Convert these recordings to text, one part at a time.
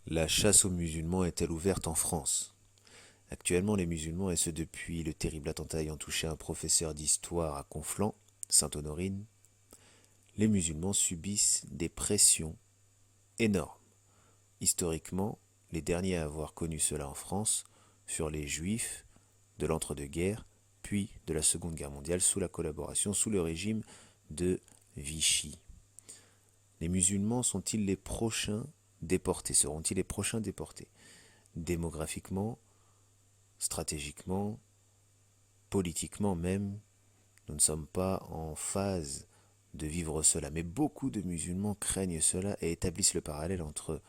La chasse aux musulmans est-elle ouverte en France? Actuellement, les musulmans, et ce depuis le terrible attentat ayant touché un professeur d'histoire à Conflans, Sainte-Honorine, les musulmans subissent des pressions énormes. Historiquement, les derniers à avoir connu cela en France furent les juifs de l'entre-deux-guerres, puis de la Seconde Guerre mondiale sous la collaboration, sous le régime de Vichy. Les musulmans sont-ils les prochains déportés? Seront-ils les prochains déportés? Démographiquement, stratégiquement, politiquement même, nous ne sommes pas en phase de vivre cela. Mais beaucoup de musulmans craignent cela et établissent le parallèle entre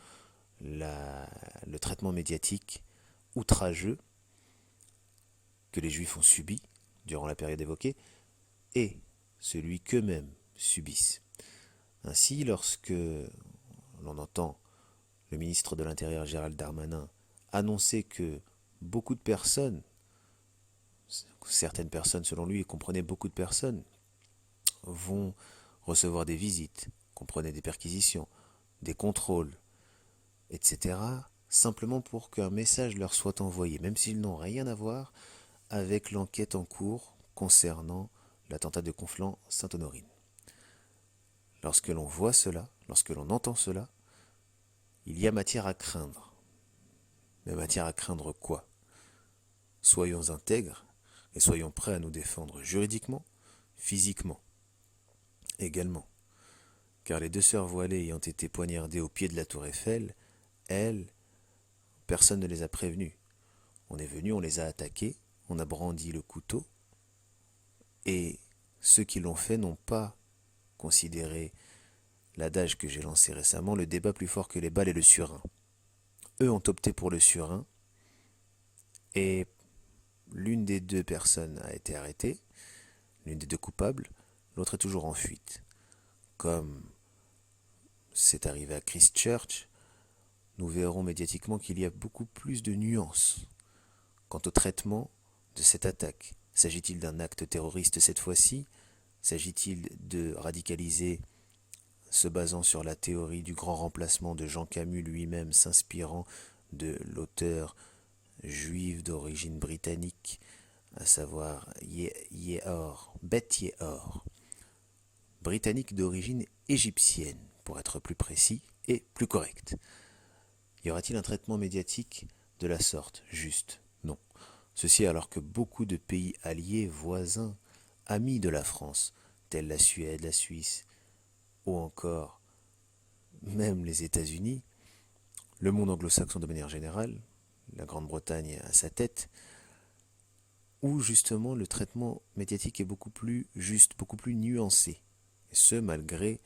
le traitement médiatique outrageux que les juifs ont subi durant la période évoquée et celui qu'eux-mêmes subissent. Ainsi, lorsque l'on entend le ministre de l'Intérieur Gérald Darmanin annoncer que beaucoup de personnes, certaines personnes selon lui, et comprenait beaucoup de personnes, vont recevoir des visites, comprenez des perquisitions, des contrôles, etc., simplement pour qu'un message leur soit envoyé, même s'ils n'ont rien à voir avec l'enquête en cours concernant l'attentat de Conflans-Sainte-Honorine. Lorsque l'on voit cela, lorsque l'on entend cela, il y a matière à craindre. Mais matière à craindre quoi? Soyons intègres et soyons prêts à nous défendre juridiquement, physiquement également. Car les deux sœurs voilées ayant été poignardées au pied de la tour Eiffel, elles, personne ne les a prévenues. On est venu, on les a attaquées, on a brandi le couteau, et ceux qui l'ont fait n'ont pas considéré l'adage que j'ai lancé récemment, le débat plus fort que les balles et le surin. Eux ont opté pour le surin, et l'une des deux personnes a été arrêtée, l'une des deux coupables, l'autre est toujours en fuite. Comme c'est arrivé à Christchurch, nous verrons médiatiquement qu'il y a beaucoup plus de nuances quant au traitement de cette attaque. S'agit-il d'un acte terroriste cette fois-ci? S'agit-il de radicaliser se basant sur la théorie du grand remplacement de Jean Camus lui-même, s'inspirant de l'auteur juive d'origine britannique, à savoir Beth Ye'or, britannique d'origine égyptienne, pour être plus précis et plus correct. Y aura-t-il un traitement médiatique de la sorte? Juste, non. Ceci alors que beaucoup de pays alliés, voisins, amis de la France, tels la Suède, la Suisse, ou encore même les États-Unis, le monde anglo-saxon de manière générale, la Grande-Bretagne à sa tête, où justement le traitement médiatique est beaucoup plus juste, beaucoup plus nuancé. Et ce, malgré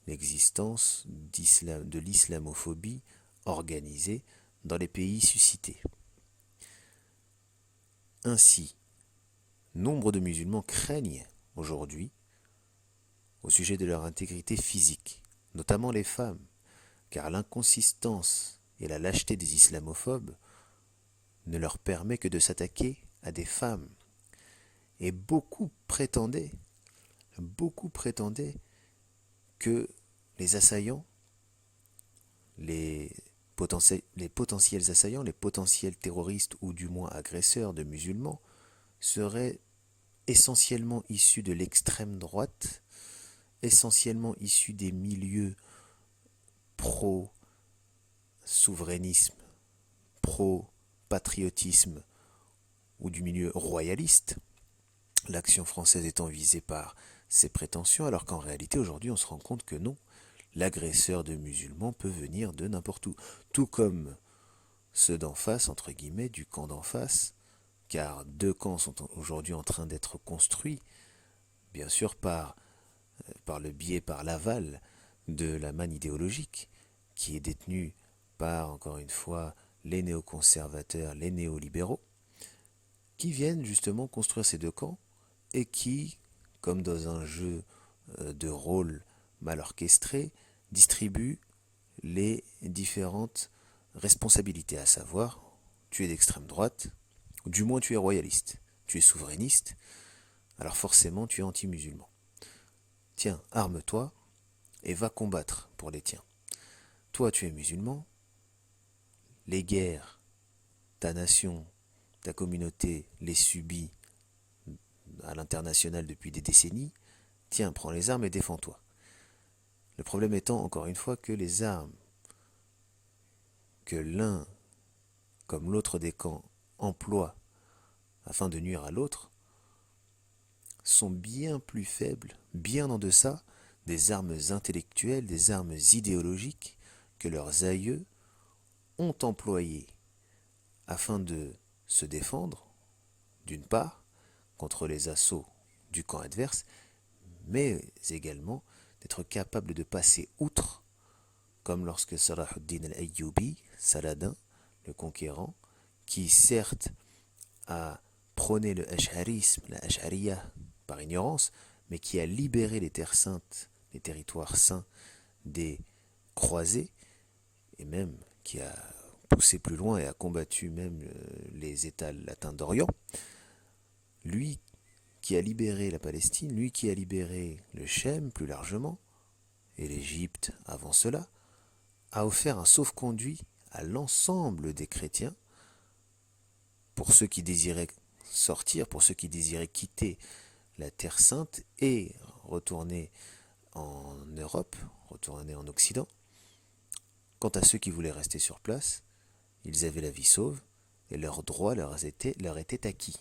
l'existence de l'islamophobie organisée dans les pays suscités. Ainsi, nombre de musulmans craignent aujourd'hui au sujet de leur intégrité physique, notamment les femmes, car l'inconsistance et la lâcheté des islamophobes ne leur permet que de s'attaquer à des femmes. Et beaucoup prétendaient que les assaillants, les potentiels assaillants, les potentiels terroristes ou du moins agresseurs de musulmans seraient essentiellement issus de l'extrême droite, essentiellement issus des milieux pro-souverainisme, pro-patriotisme ou du milieu royaliste, l'action française étant visée par ces prétentions, alors qu'en réalité aujourd'hui on se rend compte que non, l'agresseur de musulmans peut venir de n'importe où, tout comme ceux d'en face, entre guillemets, du camp d'en face, car deux camps sont aujourd'hui en train d'être construits, bien sûr par le biais, par l'aval de la manne idéologique, qui est détenue par, encore une fois, les néoconservateurs, les néolibéraux, qui viennent justement construire ces deux camps et qui, comme dans un jeu de rôle mal orchestré, distribuent les différentes responsabilités, à savoir, tu es d'extrême droite, ou du moins tu es royaliste, tu es souverainiste, alors forcément tu es anti-musulman. Tiens, arme-toi et va combattre pour les tiens. Toi tu es musulman, les guerres, ta nation, ta communauté les subit à l'international depuis des décennies, tiens, prends les armes et défends-toi. Le problème étant, encore une fois, que les armes que l'un comme l'autre des camps emploie afin de nuire à l'autre sont bien plus faibles, bien en deçà des armes intellectuelles, des armes idéologiques que leurs aïeux ont employées afin de se défendre, d'une part, contre les assauts du camp adverse, mais également d'être capable de passer outre, comme lorsque Salah ad-Din al-Ayyubi, Saladin, le conquérant, qui certes a prôné le ash'arisme, la ash'ariya par ignorance, mais qui a libéré les terres saintes, les territoires saints des croisés, et même qui a poussé plus loin et a combattu même les États latins d'Orient, lui qui a libéré la Palestine, lui qui a libéré le Chem plus largement, et l'Égypte avant cela, a offert un sauf-conduit à l'ensemble des chrétiens, pour ceux qui désiraient sortir, pour ceux qui désiraient quitter la Terre Sainte et retourner en Europe, retourner en Occident. Quant à ceux qui voulaient rester sur place, ils avaient la vie sauve et leurs droits leur étaient acquis.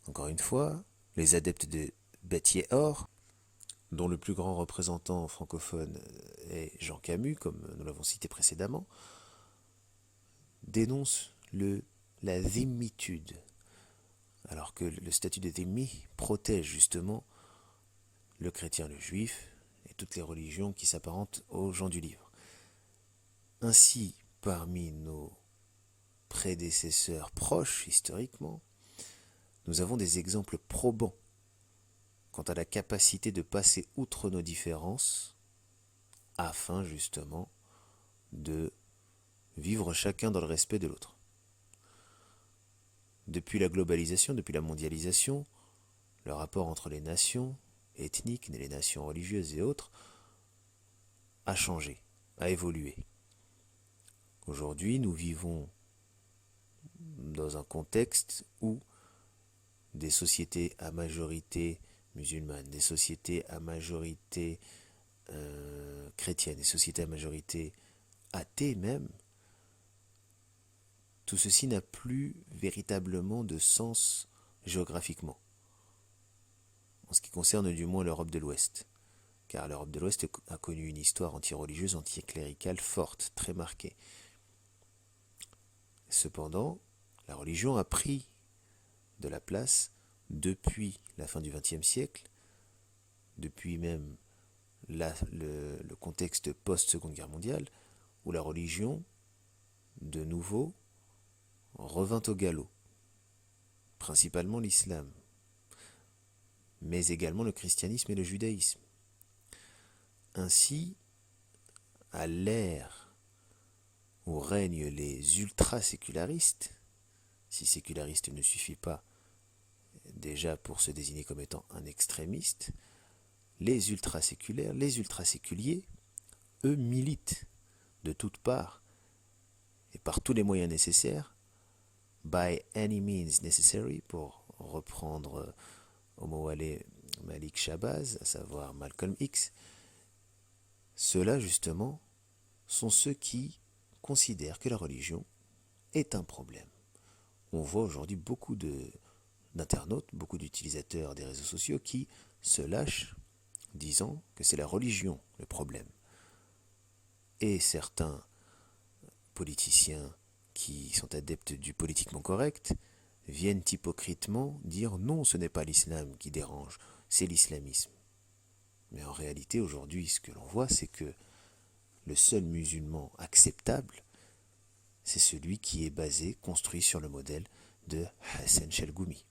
Encore une fois, les adeptes de Beth Ye'or, dont le plus grand représentant francophone est Jean Camus, comme nous l'avons cité précédemment, dénoncent la dhimmitude, alors que le statut de dhimmi protège justement le chrétien, le juif et toutes les religions qui s'apparentent aux gens du livre. Ainsi, parmi nos prédécesseurs proches historiquement, nous avons des exemples probants quant à la capacité de passer outre nos différences afin justement de vivre chacun dans le respect de l'autre. Depuis la globalisation, depuis la mondialisation, le rapport entre les nations ethniques, les nations religieuses et autres a changé, a évolué. Aujourd'hui, nous vivons dans un contexte où des sociétés à majorité musulmane, des sociétés à majorité chrétienne, des sociétés à majorité athée même, tout ceci n'a plus véritablement de sens géographiquement, en ce qui concerne du moins l'Europe de l'Ouest, car l'Europe de l'Ouest a connu une histoire anti-religieuse, anti-cléricale forte, très marquée. Cependant, la religion a pris de la place depuis la fin du XXe siècle, depuis même le contexte post-Seconde Guerre mondiale, où la religion, de nouveau, revint au galop, principalement l'islam, mais également le christianisme et le judaïsme. Ainsi, à l'ère où règnent les ultra-sécularistes, si séculariste ne suffit pas déjà pour se désigner comme étant un extrémiste, les ultra-séculaires, les ultra-séculiers, eux militent de toutes parts et par tous les moyens nécessaires, by any means necessary, pour reprendre Omowale Malik Shabazz, à savoir Malcolm X. Ceux-là, justement, sont ceux qui considèrent que la religion est un problème. On voit aujourd'hui beaucoup d'internautes, beaucoup d'utilisateurs des réseaux sociaux qui se lâchent disant que c'est la religion le problème. Et certains politiciens qui sont adeptes du politiquement correct viennent hypocritement dire non, ce n'est pas l'islam qui dérange, c'est l'islamisme. Mais en réalité, aujourd'hui, ce que l'on voit, c'est que le seul musulman acceptable, c'est celui qui est basé, construit sur le modèle de Hassan Chalgoumi.